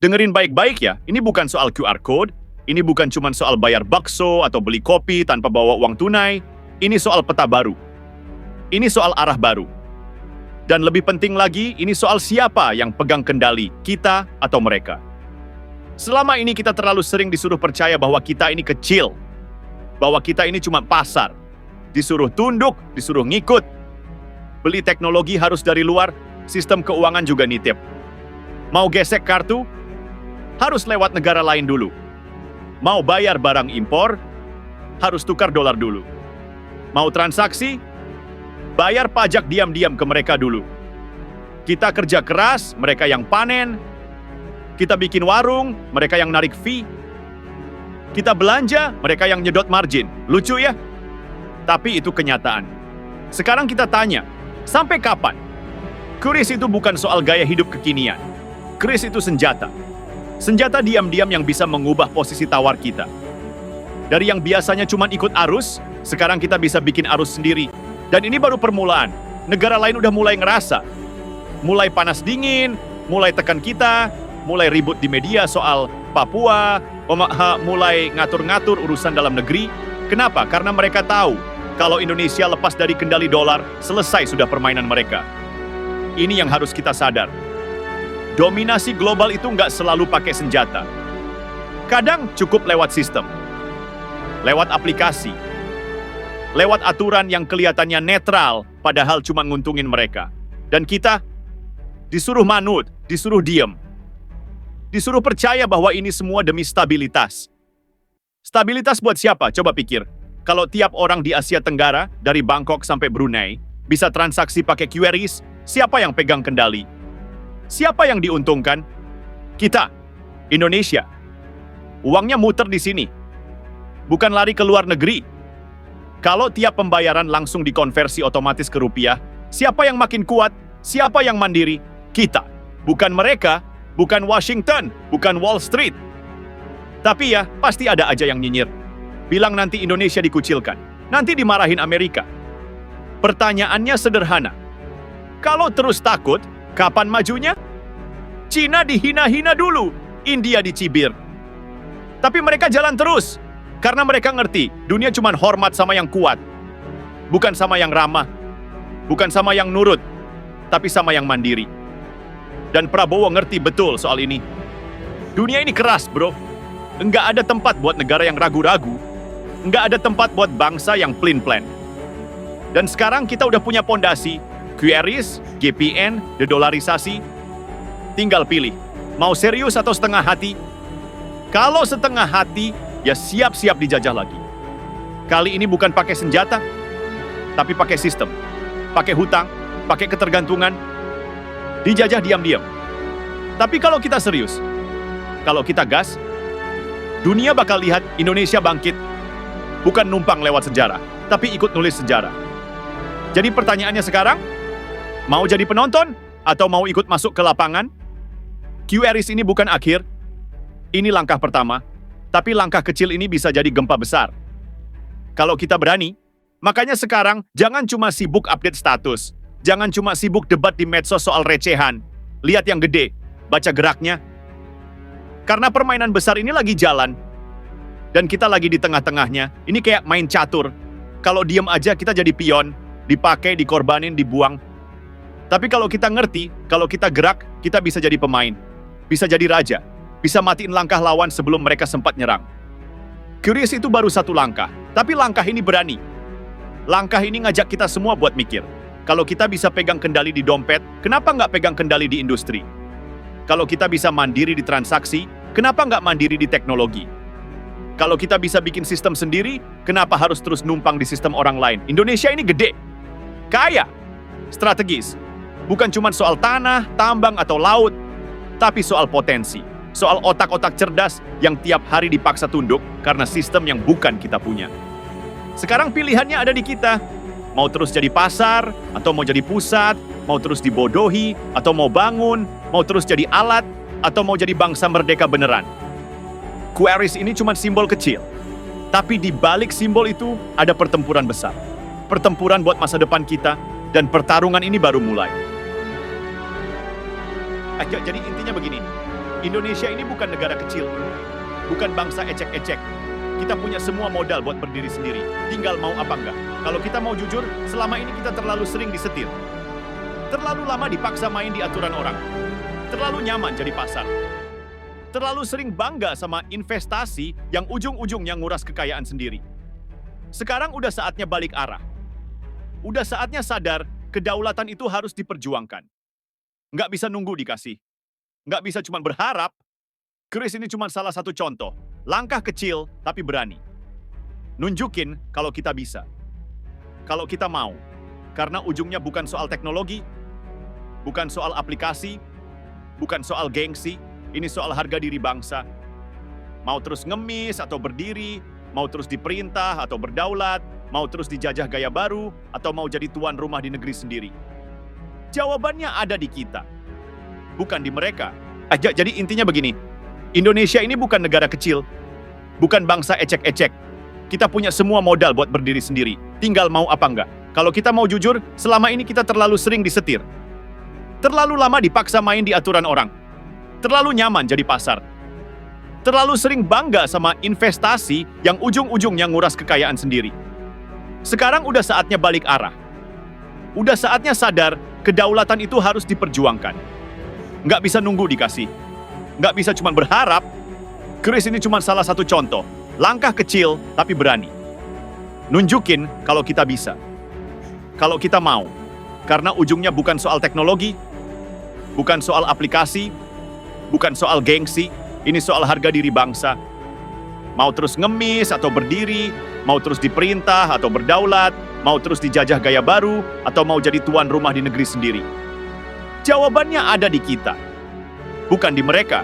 Dengerin baik-baik ya, ini bukan soal QR code, ini bukan cuma soal bayar bakso atau beli kopi tanpa bawa uang tunai, ini soal peta baru. Ini soal arah baru. Dan lebih penting lagi, ini soal siapa yang pegang kendali, kita atau mereka. Selama ini kita terlalu sering disuruh percaya bahwa kita ini kecil, bahwa kita ini cuma pasar, disuruh tunduk, disuruh ngikut. Beli teknologi harus dari luar, sistem keuangan juga nitip. Mau gesek kartu, harus lewat negara lain dulu. Mau bayar barang impor, harus tukar dolar dulu. Mau transaksi, bayar pajak diam-diam ke mereka dulu. Kita kerja keras, mereka yang panen. Kita bikin warung, mereka yang narik fee. Kita belanja, mereka yang nyedot margin. Lucu ya? Tapi itu kenyataan. Sekarang kita tanya, sampai kapan? Kris itu bukan soal gaya hidup kekinian. Kris itu senjata. Senjata diam-diam yang bisa mengubah posisi tawar kita. Dari yang biasanya cuma ikut arus, sekarang kita bisa bikin arus sendiri. Dan ini baru permulaan. Negara lain udah mulai ngerasa. Mulai panas dingin, mulai tekan kita, mulai ribut di media soal Papua, mulai ngatur-ngatur urusan dalam negeri. Kenapa? Karena mereka tahu kalau Indonesia lepas dari kendali dolar, selesai sudah permainan mereka. Ini yang harus kita sadar. Dominasi global itu nggak selalu pakai senjata. Kadang cukup lewat sistem, lewat aplikasi, lewat aturan yang kelihatannya netral, padahal cuma nguntungin mereka. Dan kita disuruh manut, disuruh diem, disuruh percaya bahwa ini semua demi stabilitas. Stabilitas buat siapa? Coba pikir. Kalau tiap orang di Asia Tenggara, dari Bangkok sampai Brunei, bisa transaksi pakai QRIS, siapa yang pegang kendali? Siapa yang diuntungkan? Kita, Indonesia. Uangnya muter di sini. Bukan lari ke luar negeri. Kalau tiap pembayaran langsung dikonversi otomatis ke rupiah, siapa yang makin kuat? Siapa yang mandiri? Kita. Bukan mereka, bukan Washington, bukan Wall Street. Tapi ya, pasti ada aja yang nyinyir. Bilang nanti Indonesia dikucilkan. Nanti dimarahin Amerika. Pertanyaannya sederhana. Kalau terus takut, kapan majunya? Cina dihina-hina dulu, India dicibir. Tapi mereka jalan terus, karena mereka ngerti dunia cuma hormat sama yang kuat. Bukan sama yang ramah, bukan sama yang nurut, tapi sama yang mandiri. Dan Prabowo ngerti betul soal ini. Dunia ini keras, bro. Enggak ada tempat buat negara yang ragu-ragu. Enggak ada tempat buat bangsa yang plain-plan. Dan sekarang kita udah punya pondasi, QRIS, GPN, dedolarisasi. Tinggal pilih, mau serius atau setengah hati? Kalau setengah hati, ya siap-siap dijajah lagi. Kali ini bukan pakai senjata, tapi pakai sistem. Pakai hutang, pakai ketergantungan, dijajah diam-diam. Tapi kalau kita serius, kalau kita gas, dunia bakal lihat Indonesia bangkit, bukan numpang lewat sejarah, tapi ikut nulis sejarah. Jadi pertanyaannya sekarang, mau jadi penonton atau mau ikut masuk ke lapangan? QRIS ini bukan akhir, ini langkah pertama, tapi langkah kecil ini bisa jadi gempa besar. Kalau kita berani, makanya sekarang jangan cuma sibuk update status, jangan cuma sibuk debat di medsos soal recehan, lihat yang gede, baca geraknya. Karena permainan besar ini lagi jalan, dan kita lagi di tengah-tengahnya, ini kayak main catur. Kalau diem aja kita jadi pion, dipakai, dikorbanin, dibuang. Tapi kalau kita ngerti, kalau kita gerak, kita bisa jadi pemain. Bisa jadi raja. Bisa matiin langkah lawan sebelum mereka sempat nyerang. QRIS itu baru satu langkah. Tapi langkah ini berani. Langkah ini ngajak kita semua buat mikir. Kalau kita bisa pegang kendali di dompet, kenapa nggak pegang kendali di industri? Kalau kita bisa mandiri di transaksi, kenapa nggak mandiri di teknologi? Kalau kita bisa bikin sistem sendiri, kenapa harus terus numpang di sistem orang lain? Indonesia ini gede, kaya, strategis. Bukan cuma soal tanah, tambang, atau laut, tapi soal potensi. Soal otak-otak cerdas yang tiap hari dipaksa tunduk karena sistem yang bukan kita punya. Sekarang pilihannya ada di kita. Mau terus jadi pasar, atau mau jadi pusat, mau terus dibodohi, atau mau bangun, mau terus jadi alat, atau mau jadi bangsa merdeka beneran. QRIS ini cuma simbol kecil. Tapi di balik simbol itu ada pertempuran besar. Pertempuran buat masa depan kita, dan pertarungan ini baru mulai. Jadi intinya begini. Indonesia ini bukan negara kecil, bukan bangsa ecek-ecek. Kita punya semua modal buat berdiri sendiri, tinggal mau apa enggak. Kalau kita mau jujur, selama ini kita terlalu sering disetir. Terlalu lama dipaksa main di aturan orang. Terlalu nyaman jadi pasar. Terlalu sering bangga sama investasi yang ujung-ujungnya nguras kekayaan sendiri. Sekarang udah saatnya balik arah. Udah saatnya sadar, kedaulatan itu harus diperjuangkan. Nggak bisa nunggu dikasih. Nggak bisa cuma berharap. Kris ini cuma salah satu contoh. Langkah kecil, tapi berani. Nunjukin kalau kita bisa. Kalau kita mau. Karena ujungnya bukan soal teknologi, bukan soal aplikasi, bukan soal gengsi, ini soal harga diri bangsa. Mau terus ngemis atau berdiri, mau terus diperintah atau berdaulat, mau terus dijajah gaya baru, atau mau jadi tuan rumah di negeri sendiri. Jawabannya ada di kita, bukan di mereka. Jadi intinya begini, Indonesia ini bukan negara kecil, bukan bangsa ecek-ecek. Kita punya semua modal buat berdiri sendiri, tinggal mau apa enggak. Kalau kita mau jujur, selama ini kita terlalu sering disetir. Terlalu lama dipaksa main di aturan orang. Terlalu nyaman jadi pasar. Terlalu sering bangga sama investasi yang ujung-ujungnya nguras kekayaan sendiri. Sekarang udah saatnya balik arah. Udah saatnya sadar, kedaulatan itu harus diperjuangkan. Nggak bisa nunggu dikasih. Nggak bisa cuma berharap. Kris ini cuma salah satu contoh. Langkah kecil, tapi berani. Nunjukin kalau kita bisa. Kalau kita mau. Karena ujungnya bukan soal teknologi, bukan soal aplikasi, bukan soal gengsi, ini soal harga diri bangsa. Mau terus ngemis atau berdiri, mau terus diperintah atau berdaulat, mau terus dijajah gaya baru, atau mau jadi tuan rumah di negeri sendiri. Jawabannya ada di kita, bukan di mereka.